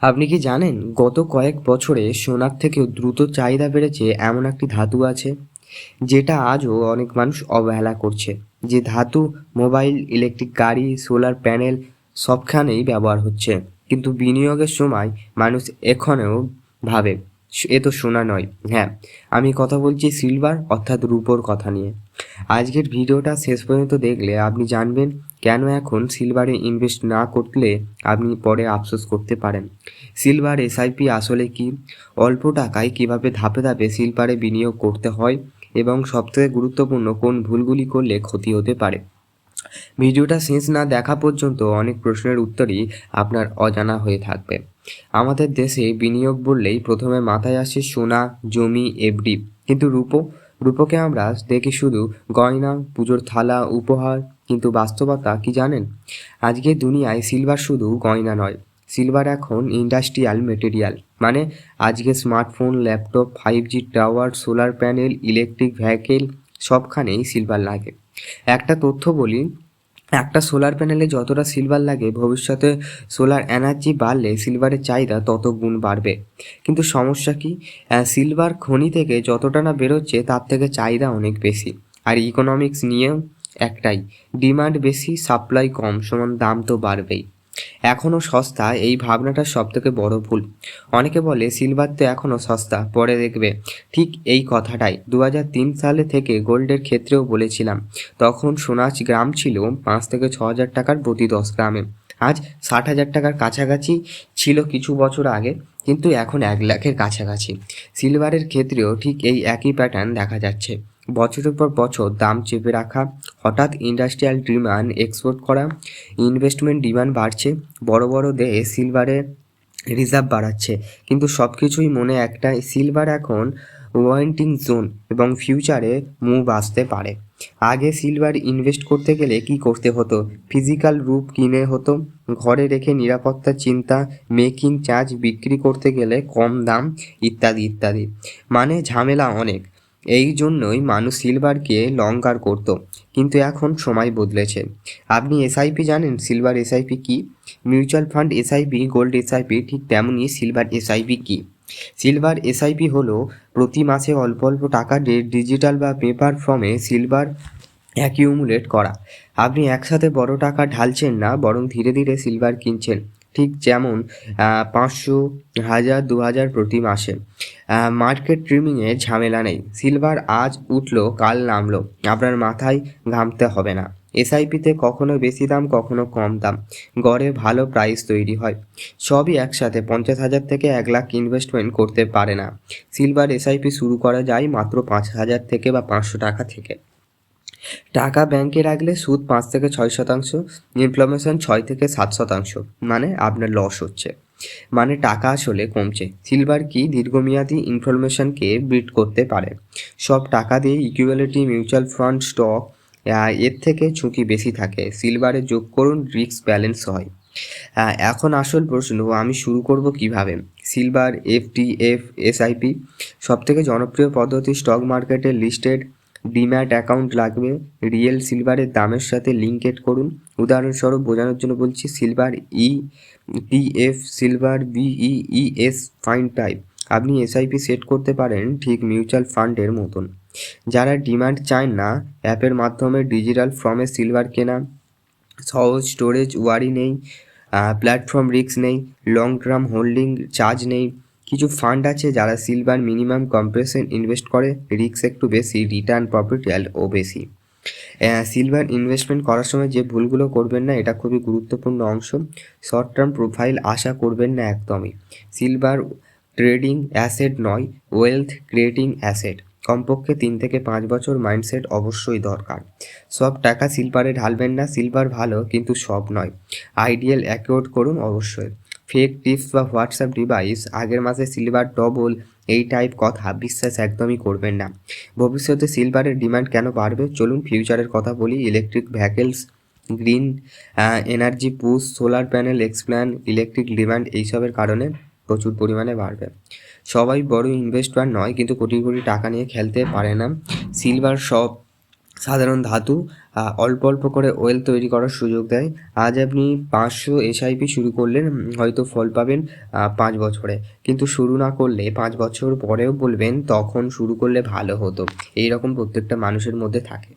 আপনি কি জানেন গত কয়েক বছরে সোনার থেকেও দ্রুত চাহিদা বেড়েছে এমন একটি ধাতু আছে যেটা আজও অনেক মানুষ অবহেলা করছে। যে ধাতু মোবাইল, ইলেকট্রিক গাড়ি, সোলার প্যানেল সবখানেই ব্যবহার হচ্ছে, কিন্তু বিনিয়োগের সময় মানুষ এখনও ভাবে এ তো সোনা নয়। হ্যাঁ, আমি কথা বলছি সিলভার অর্থাৎ রূপোর কথা নিয়ে। আজকের ভিডিওটা শেষ পর্যন্ত দেখলে আপনি জানবেন কেন এখন সিলভারে ইনভেস্ট না করলে আপনি পরে আফসোস করতে পারেন। সিলভার এসআইপি আসলে কি, অল্প টাকায় কিভাবে ধাপে ধাপে সিলভারে বিনিয়োগ করতে হয়, এবং সবথেকে গুরুত্বপূর্ণ কোন ভুলগুলি করলে ক্ষতি হতে পারে। ভিডিওটা শেষ না দেখা পর্যন্ত অনেক প্রশ্নের উত্তরই আপনার অজানা হয়ে থাকবে। আমাদের দেশে বিনিয়োগ বললেই প্রথমে মাথায় আসে সোনা, জমি, এফডি, কিন্তু রূপোকে আমরা দেখি শুধু গয়না, পুজোর থালা, উপহার। কিন্তু বাস্তবতা কি জানেন? আজকের দুনিয়ায় সিলভার শুধু গয়না নয়, সিলভার এখন ইন্ডাস্ট্রিয়াল মেটেরিয়াল। মানে আজকে smartphone, laptop, 5G tower, solar panel, electric vehicle সবখানেই সিলভার লাগে। একটা তথ্য বলি, একটা সোলার প্যানেলে যতটা সিলভার লাগে, ভবিষ্যতে সোলার এনার্জি বাড়লে সিলভারের চাহিদা তত গুণ বাড়বে। কিন্তু সমস্যা কি, সিলভার খনি থেকে যতটা না বেরোচ্ছে তার থেকে চাহিদা অনেক বেশি। আর ইকোনমিক্স নিয়েও একটাই, ডিমান্ড বেশি সাপ্লাই কম সমান দাম তো বাড়বেই। এখনও সস্তা, এই ভাবনাটা সবথেকে বড় ভুল। অনেকে বলে সিলভার তো এখনও সস্তা, পরে দেখবে। ঠিক এই কথাটাই 2003 সালে থেকে গোল্ডের ক্ষেত্রেও বলেছিলাম। তখন সোনার গ্রাম ছিল 5 থেকে 6 হাজার টাকার প্রতি 10 গ্রামে। আজ 60 হাজার টাকার কাছাকাছি ছিল কিছু বছর আগে, কিন্তু এখন 1 লাখের কাছাকাছি। সিলভারের ক্ষেত্রেও ঠিক এই একই প্যাটার্ন দেখা যাচ্ছে। বছরের পর বছর দাম চেপে রাখা, হঠাৎ ইন্ডাস্ট্রিয়াল ডিমান্ড এক্সপোর্ট করা, ইনভেস্টমেন্ট ডিমান্ড বাড়ছে, বড় বড় দেশ সিলভারের রিজার্ভ বাড়াচ্ছে, কিন্তু সব কিছুই মনে একটাই, সিলভার এখন ওয়ারেন্টিং জোন এবং ফিউচারে মুভ আসতে পারে। আগে সিলভার ইনভেস্ট করতে গেলে কি করতে হতো? ফিজিক্যাল রূপ কিনে হতো, ঘরে রেখে নিরাপত্তা চিন্তা, মেকিং চার্জ বিক্রি করতে গেলে কম দাম, ইত্যাদি ইত্যাদি। মানে ঝামেলা অনেক। এই জন্যই মানুষ সিলভারকে লঙ্কার করত। কিন্তু এখন সময় বদলেছে। আপনি এসআইপি জানেন? সিলভার এসআইপি কি? Mutual fund SIP, gold SIP, ঠিক তেমনই সিলভার এসআইপি কি। সিলভার এসআইপি হলো প্রতি মাসে অল্প অল্প টাকা ডিজিটাল বা পেপার ফর্মে সিলভার অ্যাকিউমুলেট করা। আপনি একসাথে বড় টাকা ঢালছেন না, বরং ধীরে ধীরে সিলভার কিনছেন। ঠিক যেমন 500, 1000, 2000 প্রতি মাসে। মার্কেট ট্রিমিংয়ের ঝামেলা নেই। সিলভার আজ উঠলো কাল নামলো, আপনার মাথায় ঘামতে হবে না। এসআইপিতে কখনো বেশি দাম, কখনো কম দাম, গড়ে ভালো প্রাইস তৈরি হয়। সবই একসাথে 50,000 থেকে 1 লাখ ইনভেস্টমেন্ট করতে পারে না। সিলভার এসআইপি শুরু করা যায় মাত্র 5,000 থেকে বা 500 টাকা থেকে। টাকা ব্যাংকে রাখলে সুদ 5 থেকে 6%, ইনফ্লেশন 6 থেকে 7%। মানে আপনার লস হচ্ছে, মানে টাকা আসলে কমছে। সিলভার কি দীর্ঘমেয়াদী ইনফ্লেশনকে বিট করতে পারে। সব টাকা দিয়ে ইকুইটি, মিউচুয়াল ফান্ড, স্টক, এর থেকে ঝুঁকি বেশি থাকে। সিলভারে যোগ করুন, রিস্ক ব্যালেন্স হয়। এখন আসল প্রশ্ন, আমি শুরু করব কিভাবে? সিলভার এফটিএফ এসআইপি সবথেকে জনপ্রিয় পদ্ধতি। স্টক মার্কেটে লিস্টেড ডিম্যাট অ্যাকাউন্ট লাগবে। রিয়েল সিলভারের দামের সাথে লিঙ্কেড করুন। উদাহরণস্বরূপ বোঝানোর জন্য বলছি, silver ETF, silver BeES fine type. আপনি এসআইপি সেট করতে পারেন ঠিক মিউচুয়াল ফান্ডের মতন। যারা ডিমান্ড চায় না, অ্যাপের মাধ্যমে ডিজিটাল ফর্মে সিলভার কেনা সহজ, স্টোরেজ ওয়ারি নেই, প্ল্যাটফর্ম রিস্ক নেই, লং টার্ম হোল্ডিং চার্জ নেই। কিছু ফান্ড আছে যারা সিলভার মিনিমাম কম্প্রেশন ইনভেস্ট করে, রিস্ক একটু বেশি, রিটার্ন প্রফিট ও বেশি। সিলভার ইনভেস্টমেন্ট করার সময় যে ভুলগুলো করবেন না, এটা খুবই গুরুত্বপূর্ণ অংশ। শর্ট টার্ম প্রোফাইল আশা করবেন না একদমই। সিলভার ট্রেডিং অ্যাসেট নয়, ওয়েলথ ক্রিয়েটিং অ্যাসেট। কমপক্ষে 3 থেকে 5 বছর মাইন্ডসেট অবশ্যই দরকার। সব টাকা সিলভারে ঢালবেন না, সিলভার ভালো কিন্তু সব নয়। আইডিয়াল অ্যাকোয়ার্ড করুন অবশ্যই। ফেক টিপস বা হোয়াটসঅ্যাপ ডিভাইস, আগের মাসে সিলভার ডবল, এই টাইপ কথা বিশ্বাস একদমই করবেন না। ভবিষ্যতে সিলভারের ডিমান্ড কেন বাড়বে? চলুন ফিউচারের কথা বলি। Electric vehicles, green energy push, solar panel expand, electric demand এইসবের কারণে প্রচুর পরিমাণে বাড়বে। সবাই বড় ইনভেস্টর নয়, কিন্তু কোটি কোটি টাকা নিয়ে খেলতে পারে না। সিলভার সাধারণ ধাতু অল্প অল্প করে ওয়েলথ তৈরি করার সুযোগ দেয়। আজ আপনি 500 এসআইপি শুরু করলেন, হয়তো ফল পাবেন 5 বছরে। কিন্তু শুরু না করলে 5 বছর পরেও বলবেন তখন শুরু করলে ভালো হতো। এইরকম প্রত্যেকটা মানুষের মধ্যে থাকে।